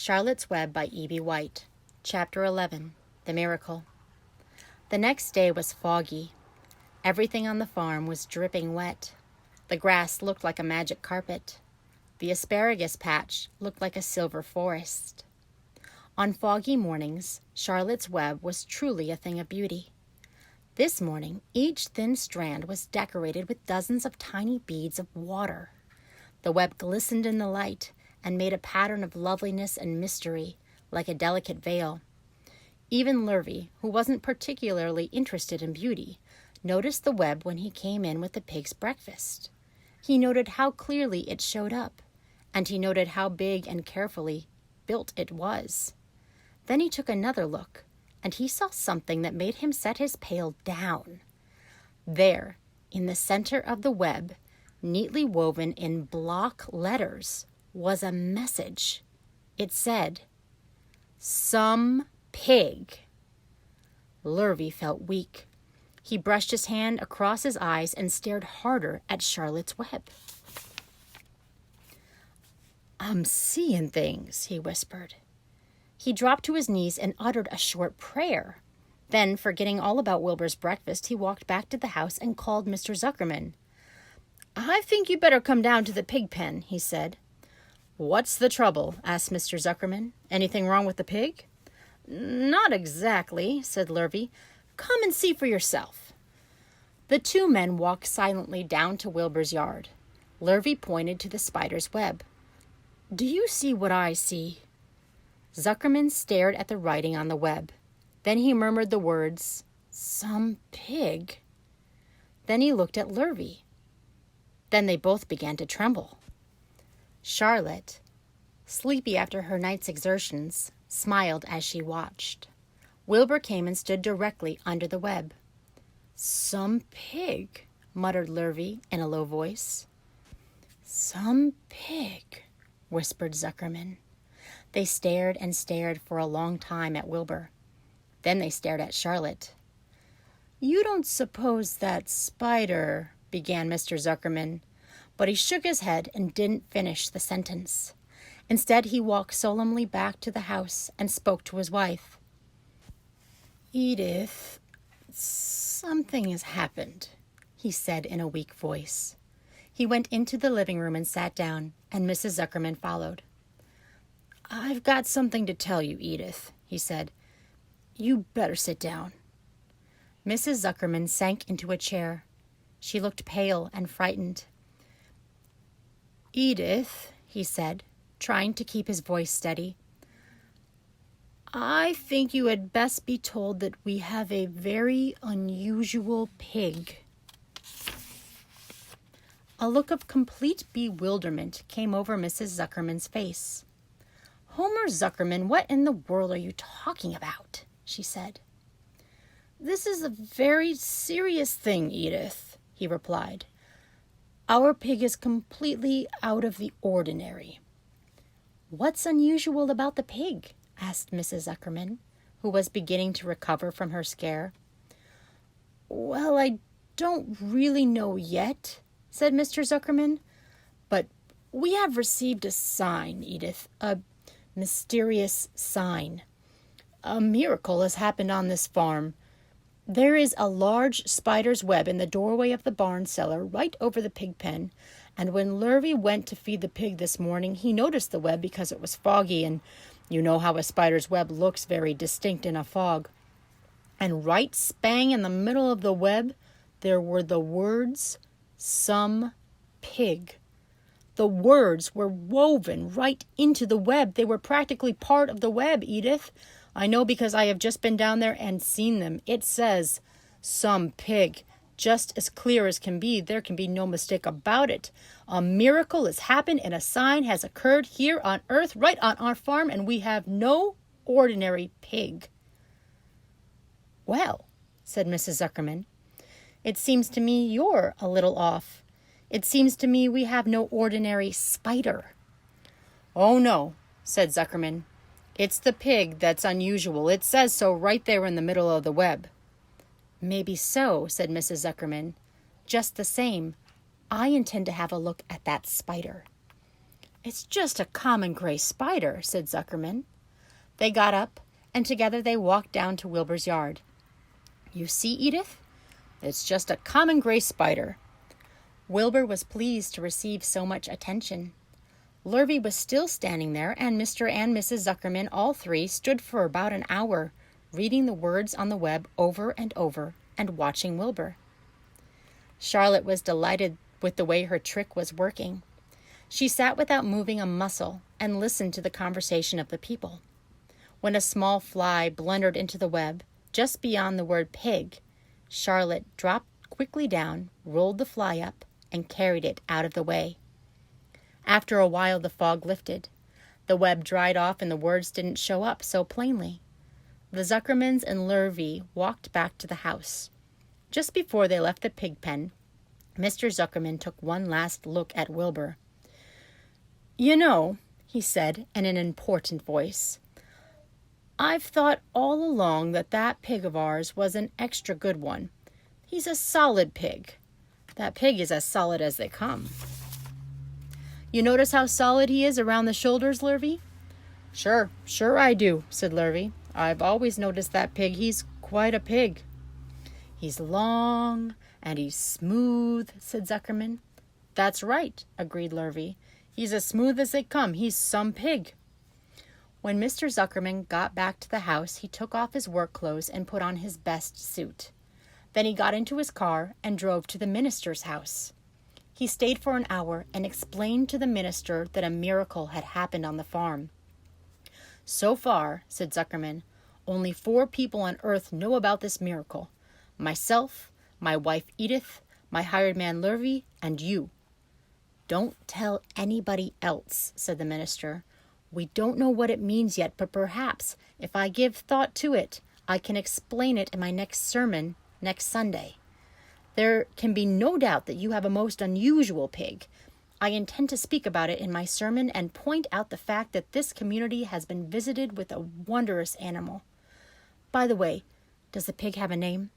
Charlotte's Web by E.B. White. Chapter 11. The Miracle. The next day was foggy. Everything on the farm was dripping wet. The grass looked like a magic carpet. The asparagus patch looked like a silver forest. On foggy mornings, Charlotte's Web was truly a thing of beauty. This morning, each thin strand was decorated with dozens of tiny beads of water. The web glistened in the light and made a pattern of loveliness and mystery, like a delicate veil. Even Lurvy, who wasn't particularly interested in beauty, noticed the web when he came in with the pig's breakfast. He noted how clearly it showed up, and he noted how big and carefully built it was. Then he took another look, and he saw something that made him set his pail down. There, in the center of the web, neatly woven in block letters, was a message. It said, "Some pig." Lurvy felt weak. He brushed his hand across his eyes and stared harder at Charlotte's Web. "I'm seeing things," he whispered. He dropped to his knees and uttered a short prayer. Then, forgetting all about Wilbur's breakfast, he walked back to the house and called Mr. Zuckerman. "I think you better come down to the pig pen," he said. "What's the trouble?" asked Mr. Zuckerman. "Anything wrong with the pig?" "Not exactly," said Lurvy. "Come and see for yourself." The two men walked silently down to Wilbur's yard. Lurvy pointed to the spider's web. "Do you see what I see?" Zuckerman stared at the writing on the web. Then he murmured the words, "Some pig." Then he looked at Lurvy. Then they both began to tremble. Charlotte, sleepy after her night's exertions, smiled as she watched. Wilbur came and stood directly under the web. "Some pig," muttered Lurvy in a low voice. "Some pig," whispered Zuckerman. They stared and stared for a long time at Wilbur. Then they stared at Charlotte. "You don't suppose that spider—" began Mr. Zuckerman, but he shook his head and didn't finish the sentence. Instead, he walked solemnly back to the house and spoke to his wife. "Edith, something has happened," he said in a weak voice. He went into the living room and sat down, and Mrs. Zuckerman followed. "I've got something to tell you, Edith," he said. "You better sit down." Mrs. Zuckerman sank into a chair. She looked pale and frightened. "Edith," he said, trying to keep his voice steady, "I think you had best be told that we have a very unusual pig." A look of complete bewilderment came over Mrs. Zuckerman's face. "Homer Zuckerman, what in the world are you talking about?" she said. "This is a very serious thing, Edith," he replied. "Our pig is completely out of the ordinary." "What's unusual about the pig?" asked Mrs. Zuckerman, who was beginning to recover from her scare. "Well, I don't really know yet," said Mr. Zuckerman, "but we have received a sign, Edith, a mysterious sign. A miracle has happened on this farm. There is a large spider's web in the doorway of the barn cellar right over the pig pen, and when Lurvy went to feed the pig this morning, he noticed the web because it was foggy, and you know how a spider's web looks very distinct in a fog. And right spang in the middle of the web, there were the words, 'Some pig.' The words were woven right into the web. They were practically part of the web, Edith. I know because I have just been down there and seen them. It says, 'Some pig,' just as clear as can be. There can be no mistake about it. A miracle has happened and a sign has occurred here on earth, right on our farm, and we have no ordinary pig." "Well," said Mrs. Zuckerman, "it seems to me you're a little off. It seems to me we have no ordinary spider." "Oh, no," said Zuckerman. "It's the pig that's unusual. It says so right there in the middle of the web." "Maybe so," said Mrs. Zuckerman. "Just the same, I intend to have a look at that spider." "It's just a common gray spider," said Zuckerman. They got up, and together they walked down to Wilbur's yard. "You see, Edith? It's just a common gray spider." Wilbur was pleased to receive so much attention. Lurvy was still standing there, and Mr. and Mrs. Zuckerman, all three, stood for about an hour, reading the words on the web over and over and watching Wilbur. Charlotte was delighted with the way her trick was working. She sat without moving a muscle and listened to the conversation of the people. When a small fly blundered into the web, just beyond the word pig, Charlotte dropped quickly down, rolled the fly up, and carried it out of the way. After a while, the fog lifted. The web dried off and the words didn't show up so plainly. The Zuckermans and Lurvy walked back to the house. Just before they left the pig pen, Mr. Zuckerman took one last look at Wilbur. "You know," he said in an important voice, "I've thought all along that pig of ours was an extra good one. He's a solid pig. That pig is as solid as they come." "You notice how solid he is around the shoulders, Lurvy?" Sure I do," said Lurvy. "I've always noticed that pig. He's quite a pig." "He's long and he's smooth," said Zuckerman. "That's right," agreed Lurvy. "He's as smooth as they come. He's some pig." When Mr. Zuckerman got back to the house, he took off his work clothes and put on his best suit. Then he got into his car and drove to the minister's house. He stayed for an hour and explained to the minister that a miracle had happened on the farm. "So far," said Zuckerman, "only 4 people on earth know about this miracle. Myself, my wife Edith, my hired man Lurvy, and you." "Don't tell anybody else," said the minister. "We don't know what it means yet, but perhaps, if I give thought to it, I can explain it in my next sermon next Sunday. There can be no doubt that you have a most unusual pig. I intend to speak about it in my sermon and point out the fact that this community has been visited with a wondrous animal. By the way, does the pig have a name?"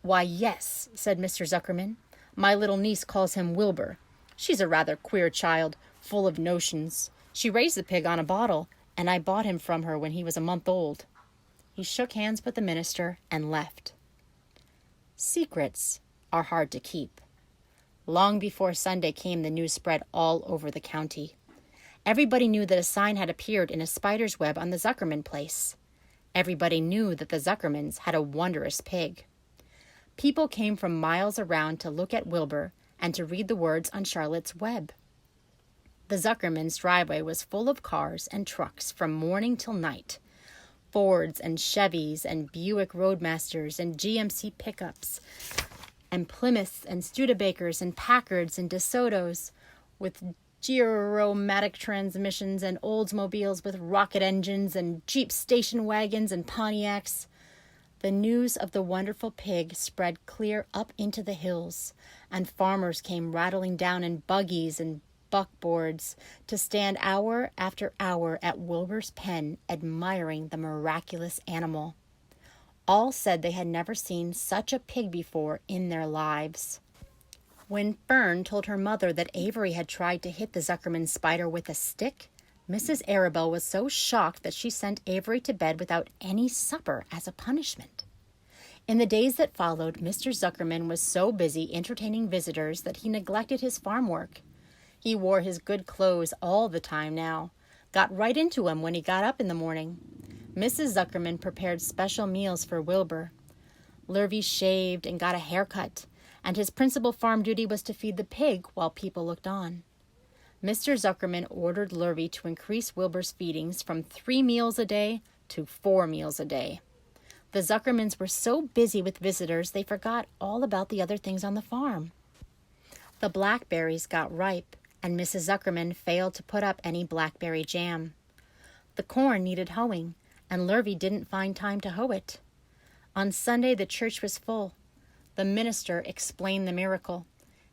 "Why, yes," said Mr. Zuckerman. "My little niece calls him Wilbur. She's a rather queer child, full of notions. She raised the pig on a bottle, and I bought him from her when he was a month old." He shook hands with the minister and left. Secrets are hard to keep. Long before Sunday came, the news spread all over the county. Everybody knew that a sign had appeared in a spider's web on the Zuckerman place. Everybody knew that the Zuckermans had a wondrous pig. People came from miles around to look at Wilbur and to read the words on Charlotte's web. The Zuckermans' driveway was full of cars and trucks from morning till night. Fords and Chevys and Buick Roadmasters and GMC pickups and Plymouths and Studebakers and Packards and DeSotos with Gyromatic transmissions and Oldsmobiles with rocket engines and Jeep station wagons and Pontiacs. The news of the wonderful pig spread clear up into the hills, and farmers came rattling down in buggies and buckboards to stand hour after hour at Wilbur's pen admiring the miraculous animal. All said they had never seen such a pig before in their lives. When Fern told her mother that Avery had tried to hit the Zuckerman spider with a stick, Mrs. Arabelle was so shocked that she sent Avery to bed without any supper as a punishment. In the days that followed, Mr. Zuckerman was so busy entertaining visitors that he neglected his farm work. He wore his good clothes all the time now, got right into them when he got up in the morning. Mrs. Zuckerman prepared special meals for Wilbur. Lurvy shaved and got a haircut, and his principal farm duty was to feed the pig while people looked on. Mr. Zuckerman ordered Lurvy to increase Wilbur's feedings from 3 meals a day to 4 meals a day. The Zuckermans were so busy with visitors they forgot all about the other things on the farm. The blackberries got ripe, and Mrs. Zuckerman failed to put up any blackberry jam. The corn needed hoeing, and Lurvy didn't find time to hoe it. On Sunday, the church was full. The minister explained the miracle.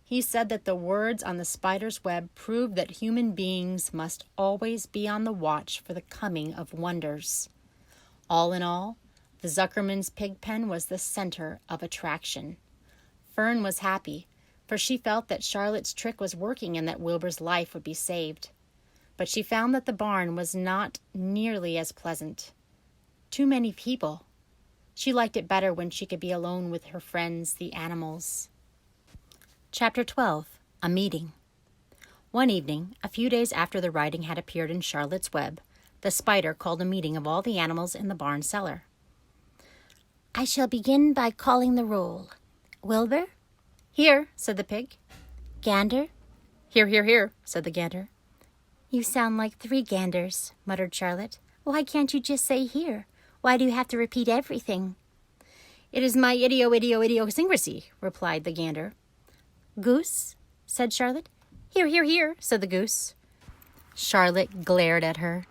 He said that the words on the spider's web proved that human beings must always be on the watch for the coming of wonders. All in all, the Zuckerman's pig pen was the center of attraction. Fern was happy, for she felt that Charlotte's trick was working and that Wilbur's life would be saved. but she found that the barn was not nearly as pleasant. Too many people. She liked it better when she could be alone with her friends, the animals. Chapter 12. A Meeting. One evening, a few days after the writing had appeared in Charlotte's Web, the spider called a meeting of all the animals in the barn cellar. I shall begin by calling the roll. Wilbur? Here, said the pig. Gander? Here, here, here, said the gander. You sound like 3 ganders, muttered Charlotte. Why can't you just say here? Why do you have to repeat everything? It is my idiosyncrasy, replied the gander. Goose? Said Charlotte. Here, here, here, said the goose. Charlotte glared at her.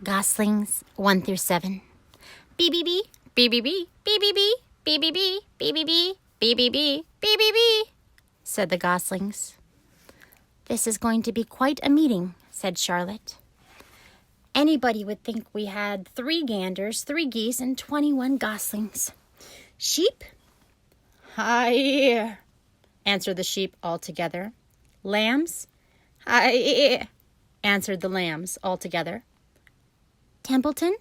Goslings, 1 through 7. B-B-B, B-B-B, B-B-B, B-B-B, B-B-B, B-B-B, B-B-B, said the goslings. This is going to be quite a meeting, said Charlotte. Anybody would think we had 3 ganders, 3 geese, and 21 goslings. Sheep? Hi, answered the sheep all together. Lambs? Hi, answered the lambs all together. Templeton?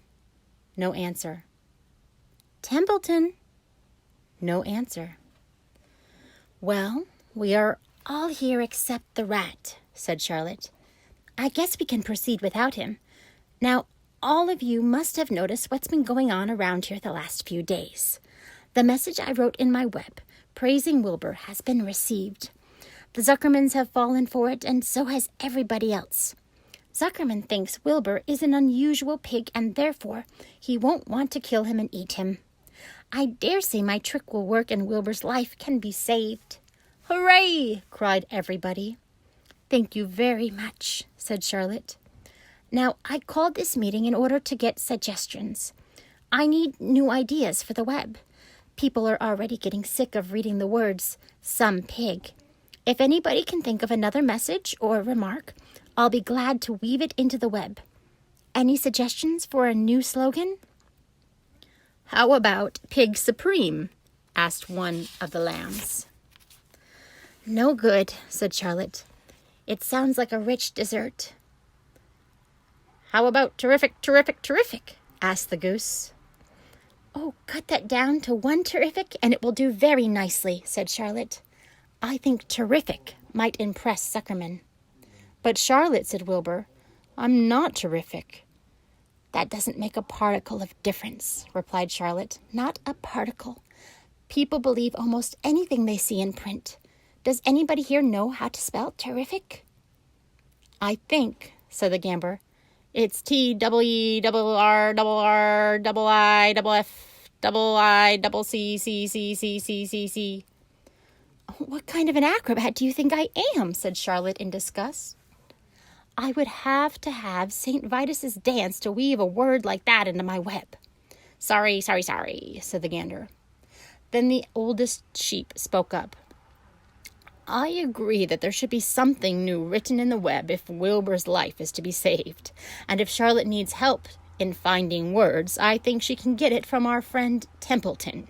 No answer. Templeton? No answer. Well, we are all here except the rat, said Charlotte. I guess we can proceed without him. Now, all of you must have noticed what's been going on around here the last few days. The message I wrote in my web, praising Wilbur, has been received. The Zuckermans have fallen for it, and so has everybody else. Zuckerman thinks Wilbur is an unusual pig, and therefore he won't want to kill him and eat him. I dare say my trick will work and Wilbur's life can be saved. Hooray! Cried everybody. Thank you very much, said Charlotte. Now, I called this meeting in order to get suggestions. I need new ideas for the web. People are already getting sick of reading the words, some pig. If anybody can think of another message or remark, I'll be glad to weave it into the web. Any suggestions for a new slogan? How about Pig Supreme? Asked one of the lambs. No good, said Charlotte. It sounds like a rich dessert. How about Terrific, Terrific, Terrific? Asked the goose. Oh, cut that down to 1 terrific and it will do very nicely, said Charlotte. I think terrific might impress Zuckerman. But Charlotte, said Wilbur, I'm not terrific. That doesn't make a particle of difference, replied Charlotte. Not a particle. People believe almost anything they see in print. Does anybody here know how to spell terrific? I think, said the gander, it's T-double-E-double-R-double-I-double-F, double-I-double-C-C-C-C-C-C-C. What kind of an acrobat do you think I am? Said Charlotte in disgust. I would have to have St. Vitus's dance to weave a word like that into my web. Sorry, said the gander. Then the oldest sheep spoke up. I agree that there should be something new written in the web if Wilbur's life is to be saved. And if Charlotte needs help in finding words, I think she can get it from our friend Templeton.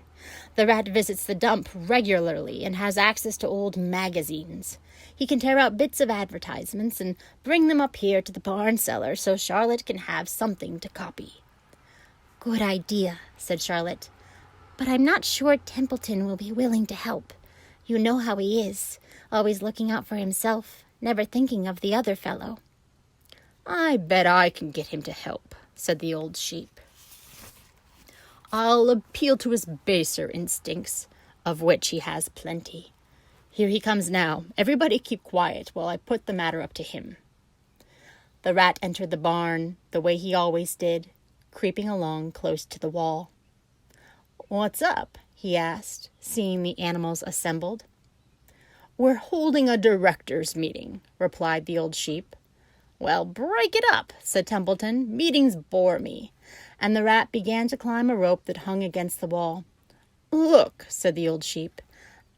The rat visits the dump regularly and has access to old magazines. He can tear out bits of advertisements and bring them up here to the barn cellar so Charlotte can have something to copy. Good idea, said Charlotte. But I'm not sure Templeton will be willing to help. You know how he is, always looking out for himself, never thinking of the other fellow. I bet I can get him to help, said the old sheep. I'll appeal to his baser instincts, of which he has plenty. Here he comes now. Everybody keep quiet while I put the matter up to him. The rat entered the barn the way he always did, creeping along close to the wall. What's up? He asked, seeing the animals assembled. We're holding a directors' meeting, replied the old sheep. Well, break it up, said Templeton. Meetings bore me. And the rat began to climb a rope that hung against the wall. Look, said the old sheep.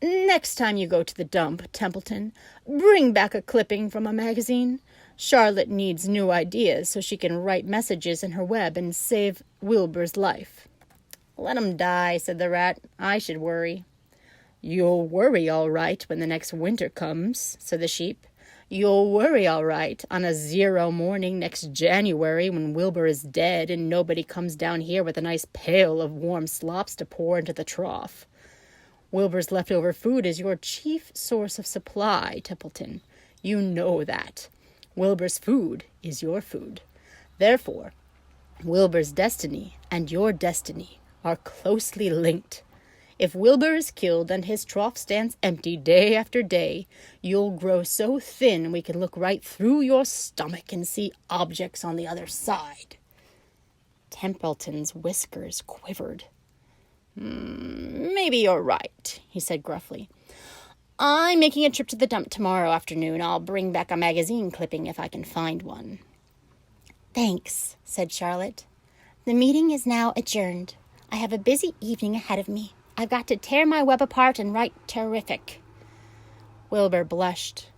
Next time you go to the dump, Templeton, bring back a clipping from a magazine. Charlotte needs new ideas so she can write messages in her web and save Wilbur's life. Let him die, said the rat. I should worry. You'll worry all right when the next winter comes, said the sheep. You'll worry all right on a 0 morning next January when Wilbur is dead and nobody comes down here with a nice pail of warm slops to pour into the trough. Wilbur's leftover food is your chief source of supply, Templeton. You know that. Wilbur's food is your food. Therefore, Wilbur's destiny and your destiny are closely linked. If Wilbur is killed and his trough stands empty day after day, you'll grow so thin we can look right through your stomach and see objects on the other side. Templeton's whiskers quivered. Maybe you're right, he said gruffly. I'm making a trip to the dump tomorrow afternoon. I'll bring back a magazine clipping if I can find one. Thanks, said Charlotte. The meeting is now adjourned. I have a busy evening ahead of me. I've got to tear my web apart and write terrific. Wilbur blushed.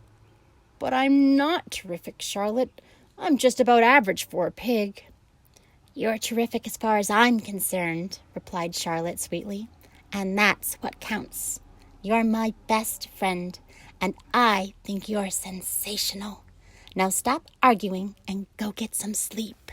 But I'm not terrific, Charlotte. I'm just about average for a pig. You're terrific as far as I'm concerned, replied Charlotte sweetly. And that's what counts. You're my best friend, and I think you're sensational. Now stop arguing and go get some sleep.